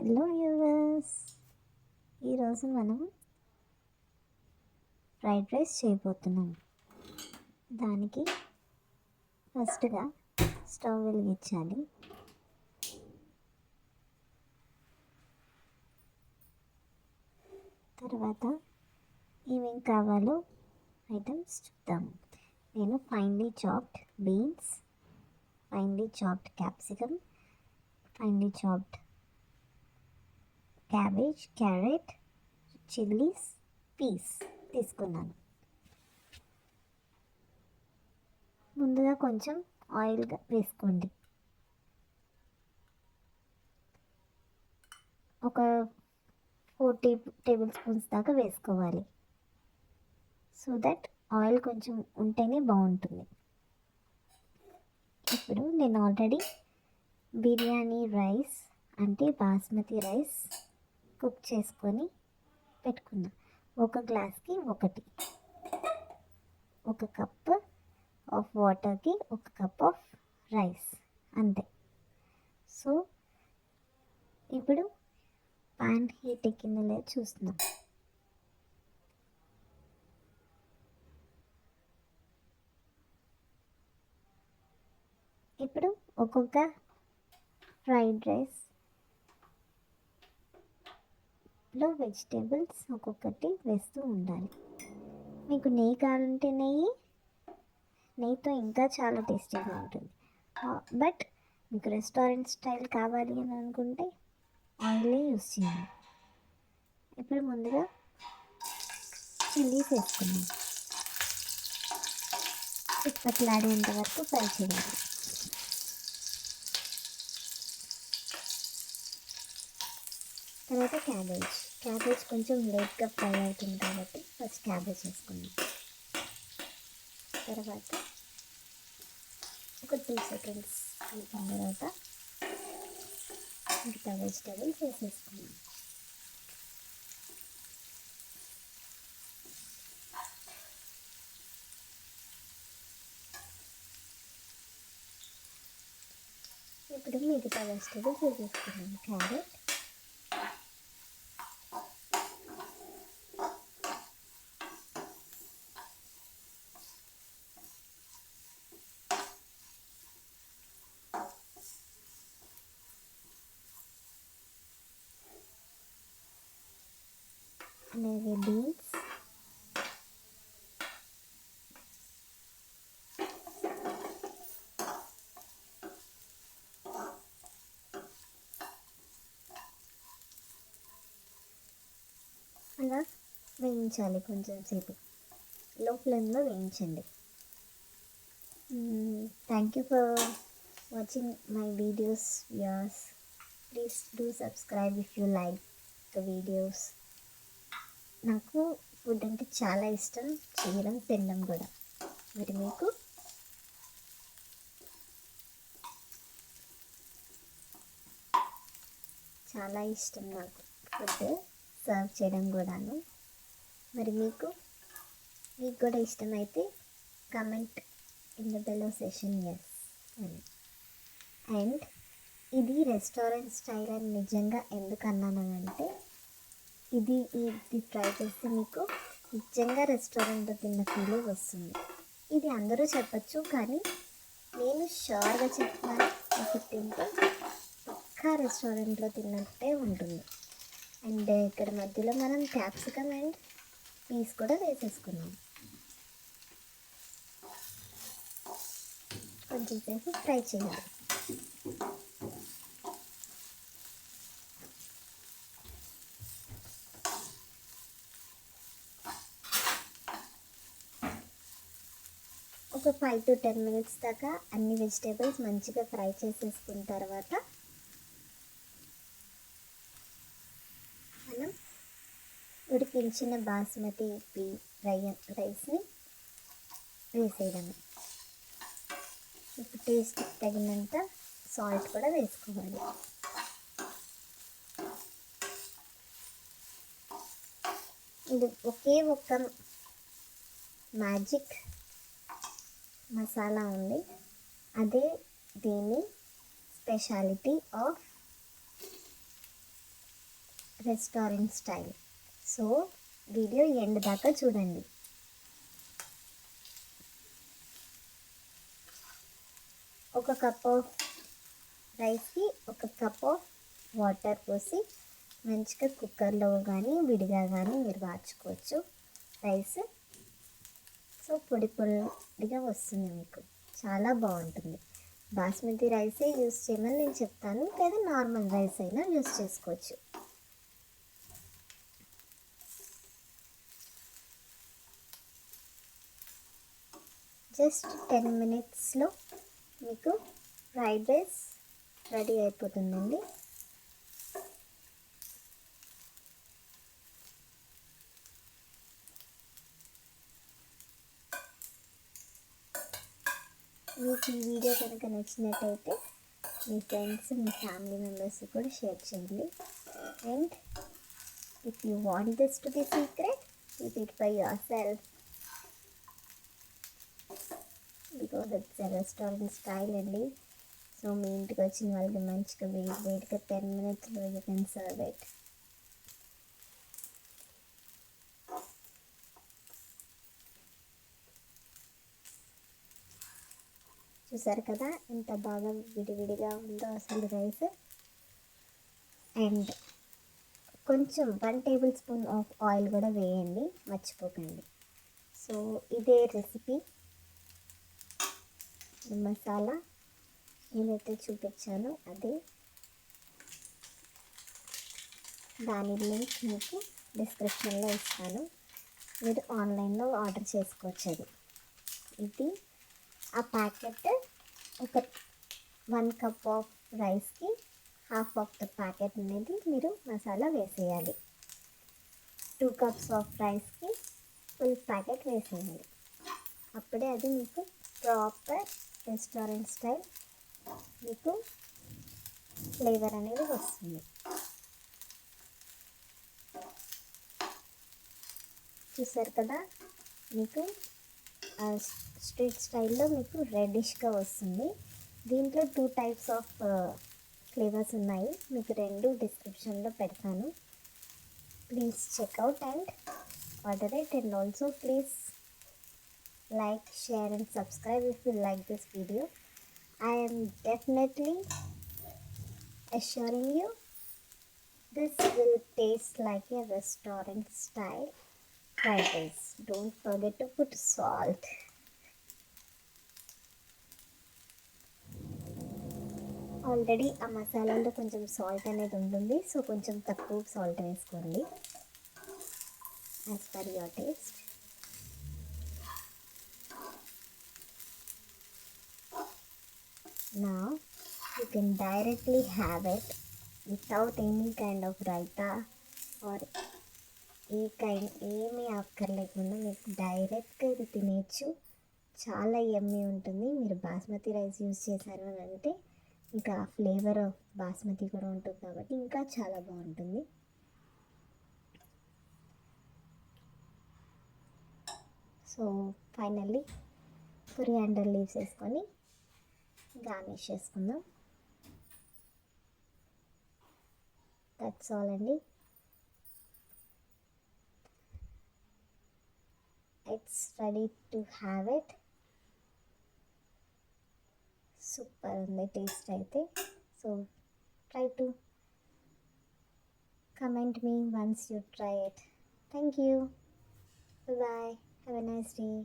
Hello viewers, ఈరోజు మనం fried rice చేయబోతున్నాం. దానికి ఫస్ట్గా స్టవ్ వెలిగించాలి. తర్వాత ఏమేం కావాలో ఐటమ్స్ చూద్దాం. నేను finely chopped beans, finely chopped capsicum, finely chopped cabbage, carrot, chillies, peas తీసుకున్నాను. ముందుగా కొంచెం ఆయిల్ వేసుకోండి. ఒక 4 టేబుల్ స్పూన్స్ దాకా వేసుకోవాలి. సో దట్ ఆయిల్ కొంచెం ఉంటేనే బాగుంటుంది. ఇప్పుడు నేను ఆల్రెడీ బిర్యానీ రైస్ అంటే బాస్మతి రైస్ కుక్ చేసుకొని పెట్టుకున్నా. ఒక గ్లాస్కి ఒక కప్ ఆఫ్ వాటర్కి ఒక కప్ ఆఫ్ రైస్ అంతే. సో ఇప్పుడు పాన్ హీట్ ఎక్కిందో లేదో చూస్తున్నాం. ఇప్పుడు ఒక్కొక్క ఫ్రైడ్ రైస్లో వెజిటేబుల్స్ ఒక్కొక్కటి వేస్తూ ఉండాలి. మీకు నెయ్యి కావాలంటే నెయ్యితో ఇంకా చాలా టేస్టీగా ఉంటుంది. బట్ మీకు రెస్టారెంట్ స్టైల్ కావాలి అని అనుకుంటే ఆయిలే యూస్ చేయండి. ఇప్పుడు ముందుగా చిల్లీస్ వేసుకున్నాం. చిప్పట్లాడేంత వరకు ఫ్రై చేయాలి. తర్వాత క్యాబేజ్ కొంచెం లేట్గా ఫ్రై అవుతుంది కాబట్టి ఫస్ట్ క్యాబేజ్ వేసుకున్నాం. తర్వాత ఒక 2 సెకండ్స్ అయిన తర్వాత మిగతా వెజిటేబుల్స్ వేసేసుకున్నాం. ఇప్పుడు మిగతా వెజిటేబుల్స్ వేసేసుకున్నాం. క్యారెట్, అలాగే బీన్స్, అలా వేయించాలి. కొంచెం సేపు లో ఫ్లేమ్లో వేయించండి. Thank you for watching my videos viewers. Please do subscribe if you like the videos. నాకు ఫుడ్ అంటే చాలా ఇష్టం, చేయడం తినడం కూడా. మరి మీకు? చాలా ఇష్టం నాకు ఫుడ్ సర్వ్ చేయడం కూడాను. మరి మీకు కూడా ఇష్టమైతే comment in the below section yes అని. అండ్ ఇది రెస్టారెంట్ స్టైల్ అని నిజంగా ఎందుకు అన్నానంటే ఇది ట్రై చేస్తే మీకు నిజంగా రెస్టారెంట్లో తిన్న ఫీలే వస్తుంది. ఇది అందరూ చెప్పచ్చు, కానీ నేను షూర్గా చెప్తున్నాను, ఇది తింటే పక్కా రెస్టారెంట్లో తిన్నట్టే ఉంటుంది. అండ్ ఇక్కడ మధ్యలో మనం క్యాప్సికమ్ అండ్ పీస్ కూడా వేసేసుకున్నాం. కొంచెం సేపు ఫ్రై చేయాలి. ఒక 5 to 10 minutes దాకా అన్ని వెజిటేబుల్స్ మంచిగా ఫ్రై చేసేసుకున్న తర్వాత మనం ఉడికించిన బాస్మతి రైస్ని వేసేయడమే. ఇప్పుడు టేస్ట్కి తగినంత సాల్ట్ కూడా వేసుకోవాలి. ఇది ఒకే ఒక్క మ్యాజిక్ మసాలా ఉంది, అదే దీని speciality of restaurant style. So video end దాకా చూడండి. ఒక కప్ ఆఫ్ రైస్కి ఒక కప్ ఆఫ్ వాటర్ పోసి మంచిగా కుక్కర్లో కానీ విడిగా కానీ మీరు వాచుకోవచ్చు రైస్. సో పొడి పొడిగా వస్తుంది, మీకు చాలా బాగుంటుంది. బాస్మతి రైసే యూస్ చేయమని నేను చెప్తాను, లేదా నార్మల్ రైస్ అయినా యూస్ చేసుకోవచ్చు. జస్ట్ 10 minutesలో మీకు ఫ్రైడ్ రైస్ రెడీ అయిపోతుందండి. మీకు ఈ వీడియో కనుక నచ్చినట్టయితే మీ ఫ్రెండ్స్, మీ ఫ్యామిలీ మెంబర్స్ కూడా షేర్ చేయండి. And if you want this to be secret, keep it for your self, because it's a restaurant style అండి. సో మీ ఇంటికి వచ్చిన వాళ్ళకి మంచిగా వేడిగా 10 minutesలో యూ కెన్ సర్వ్ ఇట్. చూసారు కదా ఎంత బాగా విడివిడిగా ఉందో అసలు రైస్. అండ్ కొంచెం 1 tablespoon ఆఫ్ ఆయిల్ కూడా వేయండి, మర్చిపోకండి. సో ఇదే రెసిపీ మసాలా ఏదైతే చూపించానో అదే, దాని లింక్ మీకు డిస్క్రిప్షన్లో ఇస్తాను. మీరు ఆన్లైన్లో ఆర్డర్ చేసుకోవచ్చు. ఇది ఆ ప్యాకెట్ ఒక 1 cup ఆఫ్ రైస్కి హాఫ్ ఆఫ్ ద ప్యాకెట్ అనేది మీరు మసాలా వేసేయాలి. 2 cups ఆఫ్ రైస్కి ఫుల్ ప్యాకెట్ వేసేయాలి. అప్పుడే అది మీకు ప్రాపర్ రెస్టారెంట్ స్టైల్ మీకు ఫ్లేవర్ అనేది వస్తుంది. చూసారు కదా, మీకు స్ట్రీట్ స్టైల్లో మీకు రెడ్డిష్గా వస్తుంది. దీంట్లో 2 types ఆఫ్ ఫ్లేవర్స్ ఉన్నాయి, మీకు 2 డిస్క్రిప్షన్లో పెడతాను. Please checkout and order it. And also please like, share and subscribe if you like this video. I am definitely assuring you this will taste like a restaurant style fried rice. Don't forget to put salt. Already ఆ మసాలాలో కొంచెం salt అనేది ఉంటుంది, so కొంచెం తక్కువ salt వేసుకోండి as per your taste. Now you can directly have it without any kind of raita or ఏమీ అక్కర్లేకుండా మీకు డైరెక్ట్గా ఇది తినేయచ్చు. చాలా యమ్మీ ఉంటుంది. మీరు బాస్మతి రైస్ యూజ్ చేశారు అని అంటే ఇంకా ఆ ఫ్లేవర్ ఆఫ్ బాస్మతి కూడా ఉంటుంది కాబట్టి ఇంకా చాలా బాగుంటుంది. సో ఫైనల్లీ కొరియాండర్ లీవ్స్ వేసుకొని గార్నిష్ చేసుకుందాం. దట్స్ ఆల్ అండి. It's ready to have it. Super ఉంది టేస్ట్ అయితే. So try to comment me once you try it. Thank you. Bye. Have a nice day.